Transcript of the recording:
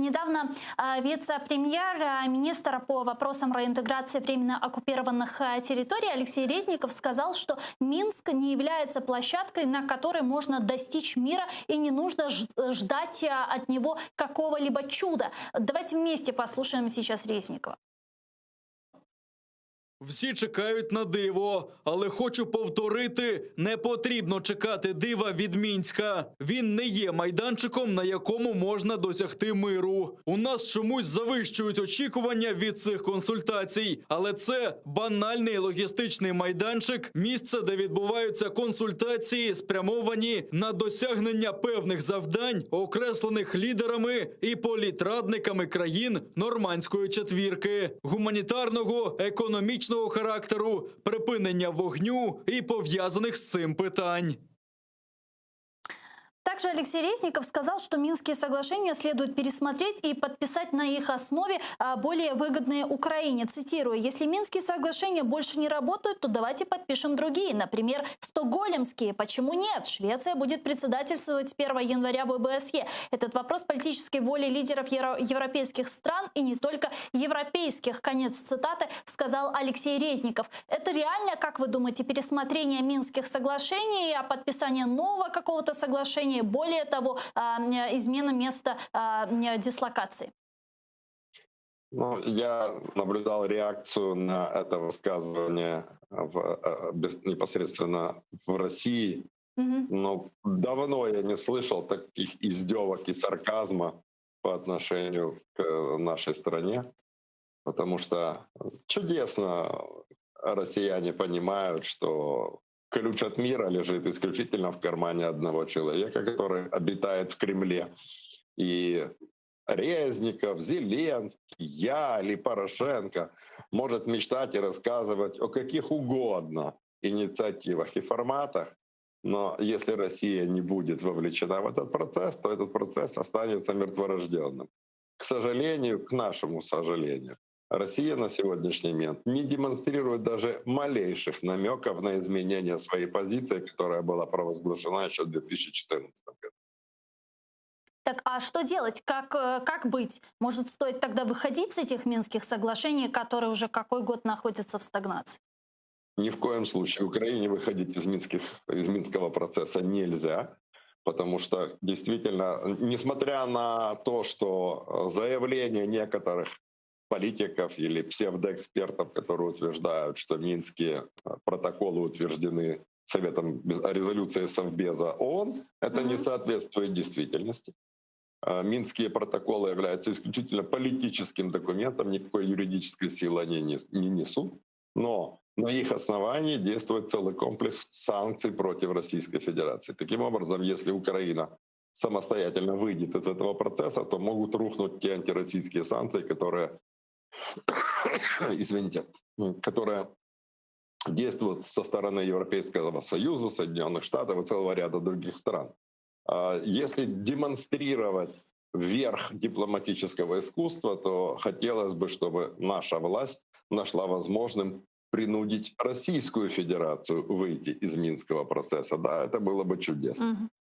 Недавно вице-премьер, министр по вопросам реинтеграции временно оккупированных территорий Алексей Резников сказал, что Минск не является площадкой, на которой можно достичь мира, и не нужно ждать от него какого-либо чуда. Давайте вместе послушаем сейчас Резникова. Всі чекають на диво, але хочу повторити, не потрібно чекати дива від Мінська. Він не є майданчиком, на якому можна досягти миру. У нас чомусь завищують очікування від цих консультацій, але це банальний логістичний майданчик, місце, де відбуваються консультації, спрямовані на досягнення певних завдань, окреслених лідерами і політрадниками країн Нормандської четвірки, гуманітарного, економічного характеру, припинення вогню і пов'язаних з цим питань. Также Алексей Резников сказал, что Минские соглашения следует пересмотреть и подписать на их основе более выгодные Украине. Цитирую: «Если Минские соглашения больше не работают, то давайте подпишем другие, например, стокгольмские. Почему нет? Швеция будет председательствовать 1 января в ОБСЕ. Этот вопрос политической воли лидеров европейских стран и не только европейских». Конец цитаты, сказал Алексей Резников. Это реально, как вы думаете, пересмотрение Минских соглашений, а подписание нового какого-то соглашения? Более того, измена места дислокации. Ну, я наблюдал реакцию на это высказывание непосредственно в России. Но давно я не слышал таких издевок и сарказма по отношению к нашей стране, потому что чудесно россияне понимают, что ключ от мира лежит исключительно в кармане одного человека, который обитает в Кремле. И Резников, Зеленский, я или Порошенко может мечтать и рассказывать о каких угодно инициативах и форматах, но если Россия не будет вовлечена в этот процесс, то этот процесс останется мертворожденным. К сожалению, к нашему сожалению, Россия на сегодняшний момент не демонстрирует даже малейших намеков на изменение своей позиции, которая была провозглашена еще в 2014 году. Так, а что делать? Как быть? Может, стоит тогда выходить с этих Минских соглашений, которые уже какой год находятся в стагнации? Ни в коем случае Украине выходить из Минского процесса нельзя, потому что действительно, несмотря на то, что заявления некоторых политиков или псевдоэкспертов, которые утверждают, что Минские протоколы утверждены Советом резолюции Совбеза ООН, это не соответствует действительности. Минские протоколы являются исключительно политическим документом, никакой юридической силы они не несут, но на их основании действует целый комплекс санкций против Российской Федерации. Таким образом, если Украина самостоятельно выйдет из этого процесса, то могут рухнуть те антироссийские санкции, которые которые действуют со стороны Европейского Союза, Соединенных Штатов и целого ряда других стран. Если демонстрировать верх дипломатического искусства, то хотелось бы, чтобы наша власть нашла возможным принудить Российскую Федерацию выйти из Минского процесса. Да, это было бы чудесно.